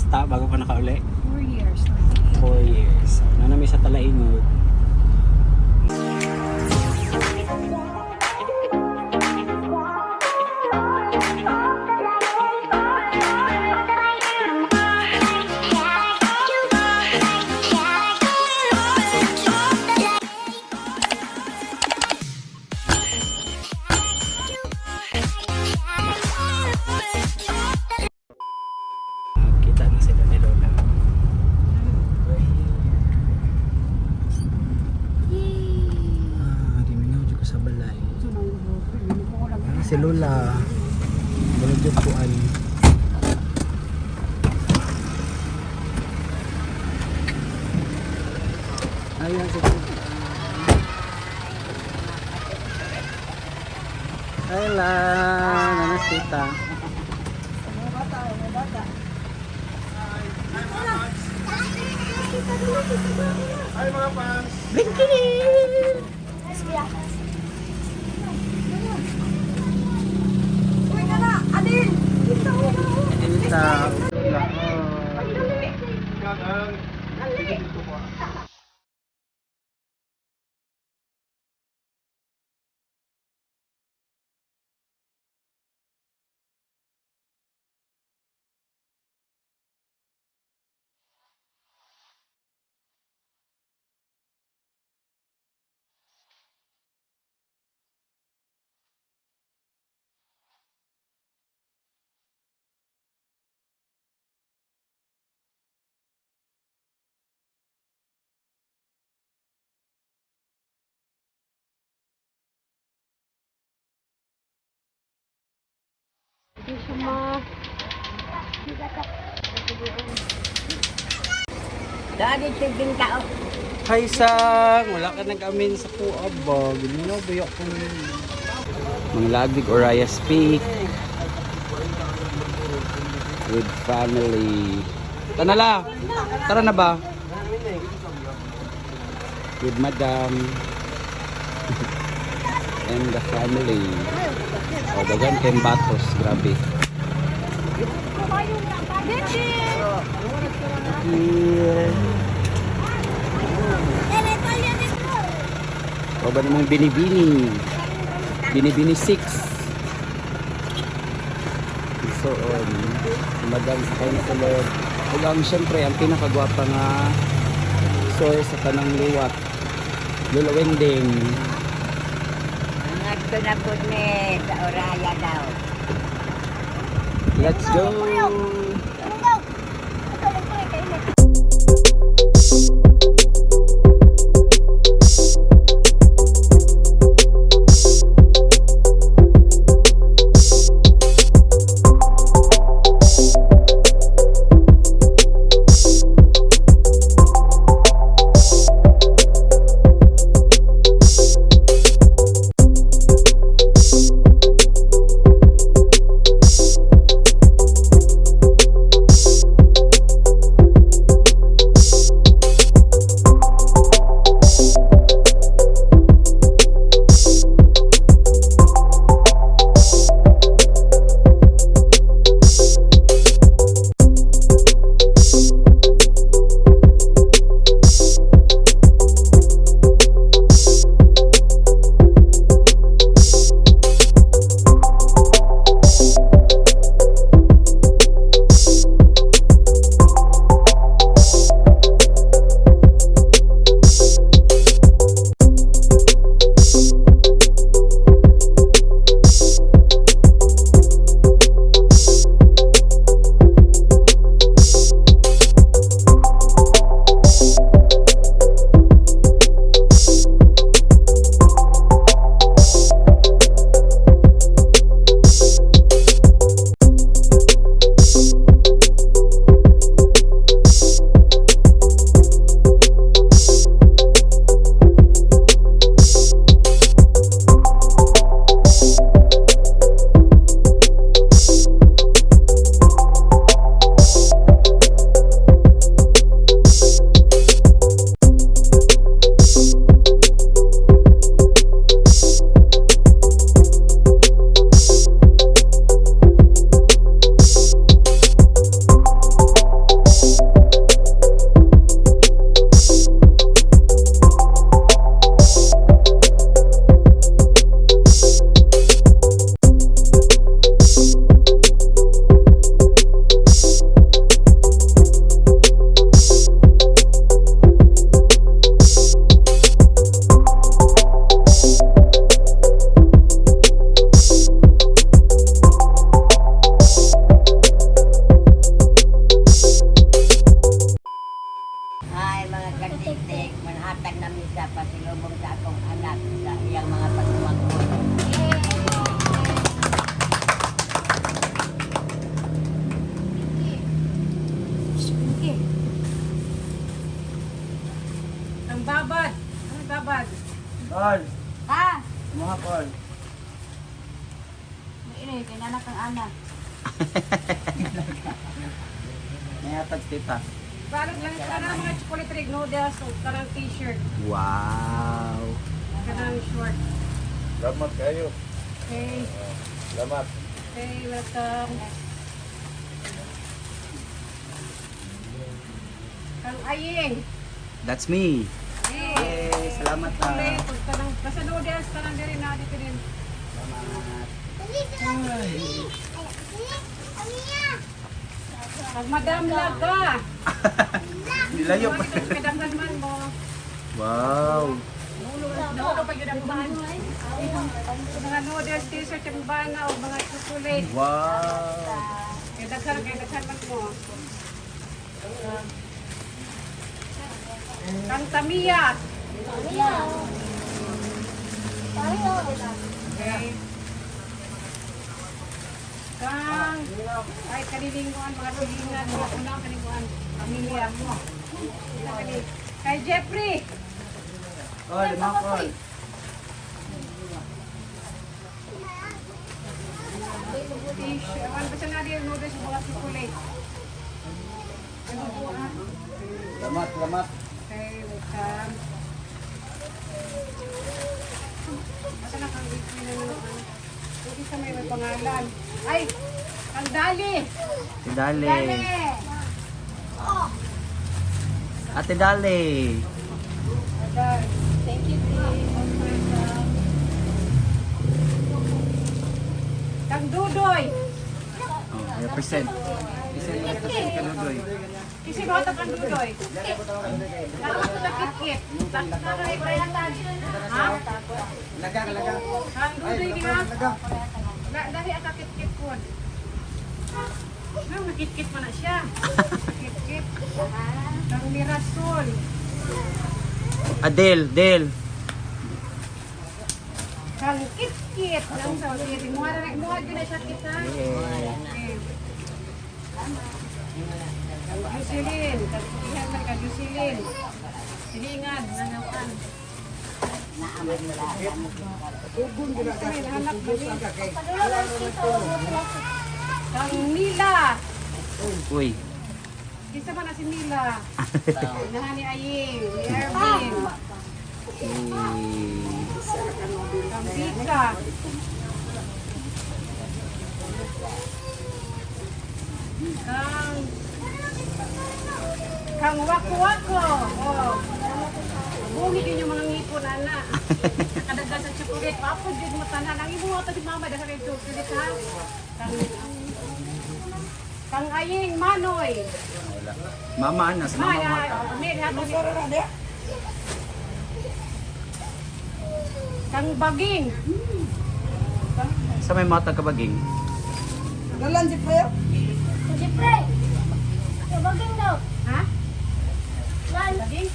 pista bago pa nakauli? 4 years. 4 years. So, nanami sa Talaingod. Kita na sila ni Lola. Diminaw dyan ko sa balay. Si Lola. Balay dyan po ay. Ayan si Lola. Hello, namasita. Hi mga fans! Blinky! Uy ka na! Adil! Kita ko na! Kita. Dali tiging ka o. Hi sang! Wala ka nag-amin sa kuab ba? Ginoo ba ko mga lagig Oraya speak with family. Tanala! Tara na ba? With madam and the family. O, dagan kayong batos. Grabe. Yeah. O ba naman binibini? Binibini 6. So on. Madam sa counselor. Ug ang syempre ang pinakagwapa nga source sa tanang liwat. Lola Wending. Nagto na po ni sa Oraya daw. Let's go. anak sa iyang mga pagmamangkot. Ang babad. Ano babad? Call. Ha? Mga call. Ini, kinanak ang anak. May atag tita. Balot lang ito na mga chocolate rig noodles o karang t-shirt. Wow. Karang short. Salamat kayo. Okay. Salamat. Okay, welcome. Kang Aying. That's me. Hey. Yay, salamat na. Chocolate, o karang basta noodles, karang diri na dito din. Salamat. Pag madam laga. Nilayo pa. Kadamgan man mo. Wow. Nakuha pa yun ang bahan. Mga noodles, t-shirt, yung bana o mga chocolate. Wow. Kaya daghan man mo. Kang Tamiya. Okay. Kang, ay kanilinguan, mga silingan, mga unang kanilinguan, pamilya mo. Kay Jeffrey. Call, mga call. T-shirt, ano ba siya nga din, noodles, mga chocolate. Ano po ha? Salamat, salamat. Okay, welcome. Basta na kang hindi sa may pangalan. Ay, ang Dali. Ate Dali. Ate Dali. Thank you, Kang Dudoy. Oh, represent. Present ka Ludoy. Kasi mo ito kang Dudoy. Nakapos ko na kit-kit. Ha? Laga. Kang Dudoy di nga. Dahil ang kit-kit ko. Nakit-kit pa na siya. Kit-kit. Kang Mirasol. Del. Kang kit-kit. Nang sa diri. Muha na siya kita. Okay. Kang Yusilin. Kang Yusilin. Silingan. Nanawan. Nahanap kami. Kang Mila. Uy. Isa pa na si Mila. Nahani Aying. Ni Erwin. Kang Vika. Kang Wako-Wako. Oh. Bungi din yung mga ngipon, anak. Nakadagal sa chocolate. Papo din mo tanan. Ang ibuha ito si mama dahil sa chocolate, ha? Kang Aying Manoy. Mama Anas, Mama Maya, Mata. Kang Baging. Sa may mata ka baging? Ha? Baging?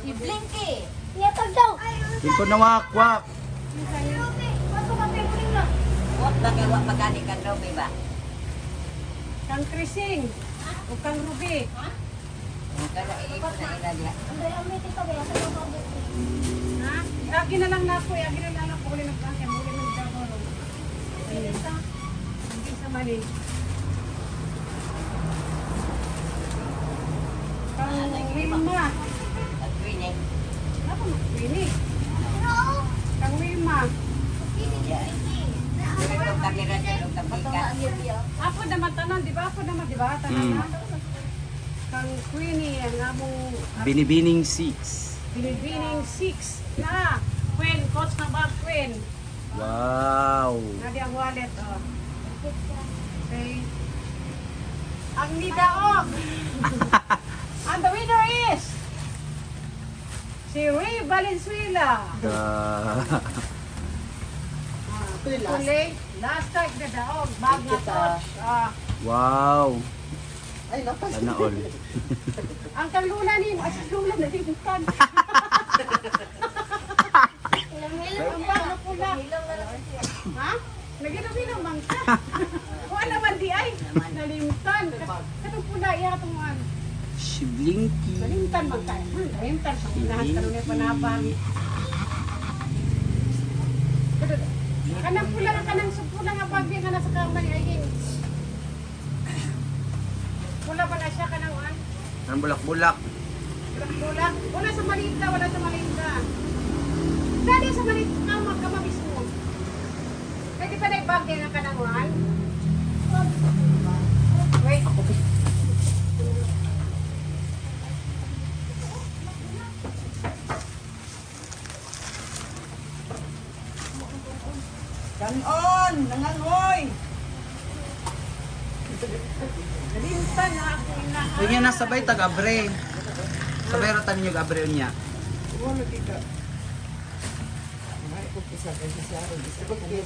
Si Blinky. Di ko nawakwak. Wag ba kay wag pagani kan daw ba? Kang Krising. O kang Ruby. Kada iikot na ila dia. Ha? Agi na lang na ako. Agi na lang ako. Huli nagkakya. Huli nagkakoro. Hindi sa mali. Kang Wilma. At winning. Ako mag-wini. Kang Wilma. Pero kamera dia lo kapikan. Ako naman tanan, di ba? Ako naman, di ba? Tanan na. Kang Queenie, ang among Binibining 6. binibining 6 na. Queen, coach na ba? Queen. Wow. Nadi ang wallet, oh. Okay. Ang nidaog. And the winner is si Ray Valenzuela. Tuloy, last time na daog. Bag na coach. Wow. Sana all. Ang kalula ni mo, ay lula na din. Rental man kaya. Rental pang inahan ka nung panabang. Kanang pula nga kanang supula nga bagay nga nasa kamay ay pula ba na siya kanang an? Ang bulak-bulak. Bulak. Wala sa malita, wala sa malita. Dali sa malita ka magkamabis mo. Pwede pa na ibagay nga kanang an? Wait. Kanon! Nangangoy! Limpa na ako ina. Uy niya nasabay tag-abre. Sabay ratan niyo gabre niya. Wala kita. Ay, kung isa ka siya. Gusto ko kaya.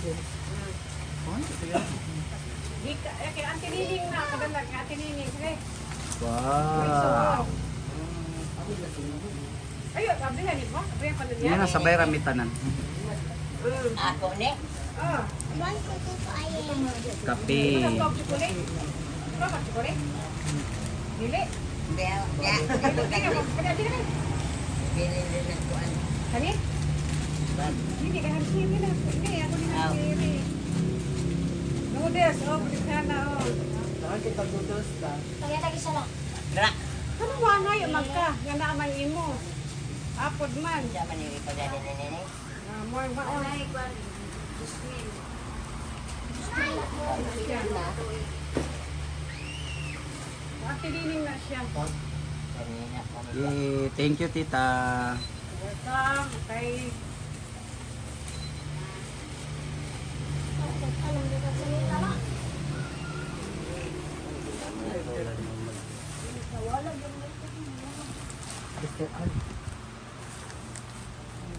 Gika, kay Ate Nining na kadalag, Ate Nining. Sige. Wow. Ayun, sabi nga ni ba? Sabi nga pala Niya nasabay ramitanan. Ako ni. Ah, Kape. ano ba chocolate? Ano ba chocolate? Dili. Biya. Dili mo, kada dili. Bilin din ako an. Kani? Hindi ka hansiri na. Hindi, ako ni hansiri. Noodles, oh, sana, oh. Saan kita noodles ka? Dra. Ano ba nga yung magka? Nga naman imo. Apod man. Diyan man ni pagdali ni. More ba? Ate Nining na siya. Yay, thank you tita. Welcome. Kay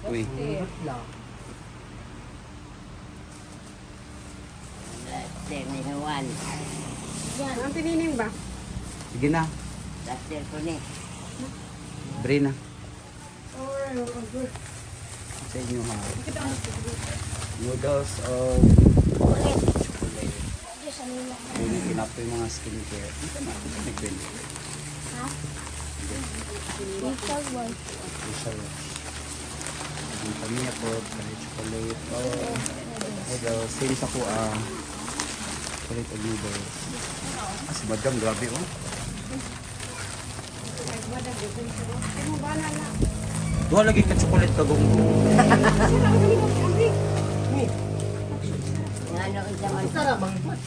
Uy. lang. Ni Juan. Ate Nining ba? Sige na. Dasir ko ni. Bre na. Or, Sa inyo ha. Noodles of chocolate. Hindi kinapa yung mga skincare. Ito na. Nag-bend. Facial wash. Ang pamilya po. Chocolate. Noodles. Same sa kuha. Chocolate and noodles. Si madam, grabe oh. Duha lagi ka chocolate kagong. Ngano isa man Sarap bang buwan?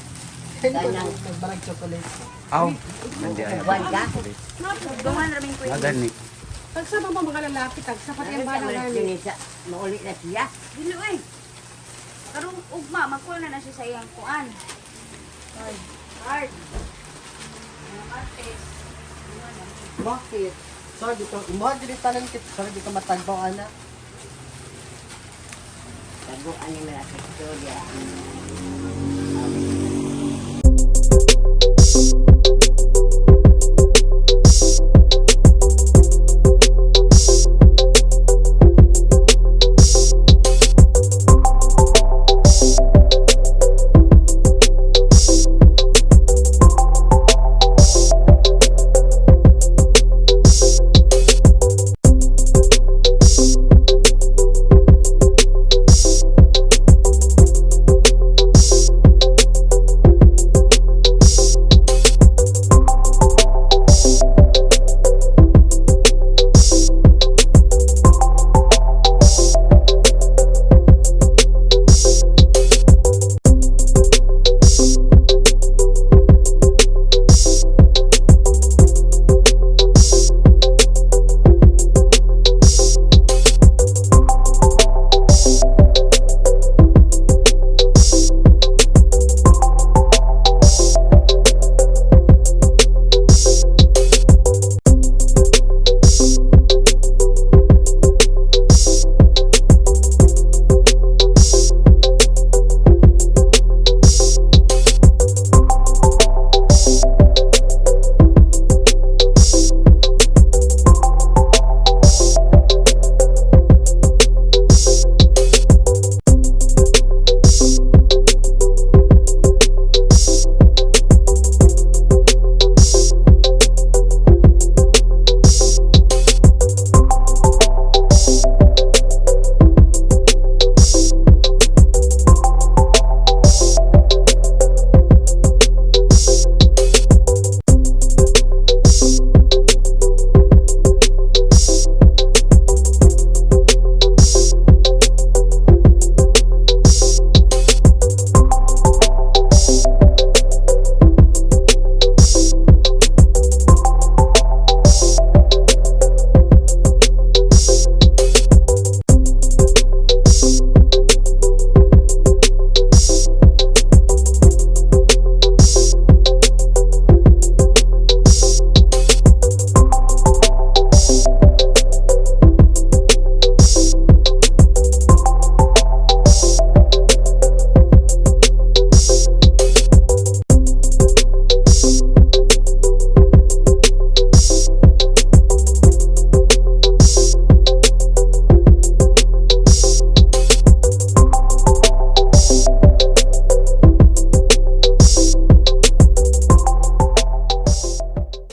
Kanang Nagbarag chocolate. Aw, hindi ay. Buwan ka? Dungan ramin ko Ah, gani. pagsama mo mga lalaki, tagsapat Ano yung sa balang ulit gani. yun isa? Maulit na siya? Dili oy. Karong ugma magkuha na siya sa iyang kuan. Art. Bakit? Sorry dito. Imuha dito tanan kit. Sorry dito matagbaw anak. Taguan ni mga sektorya.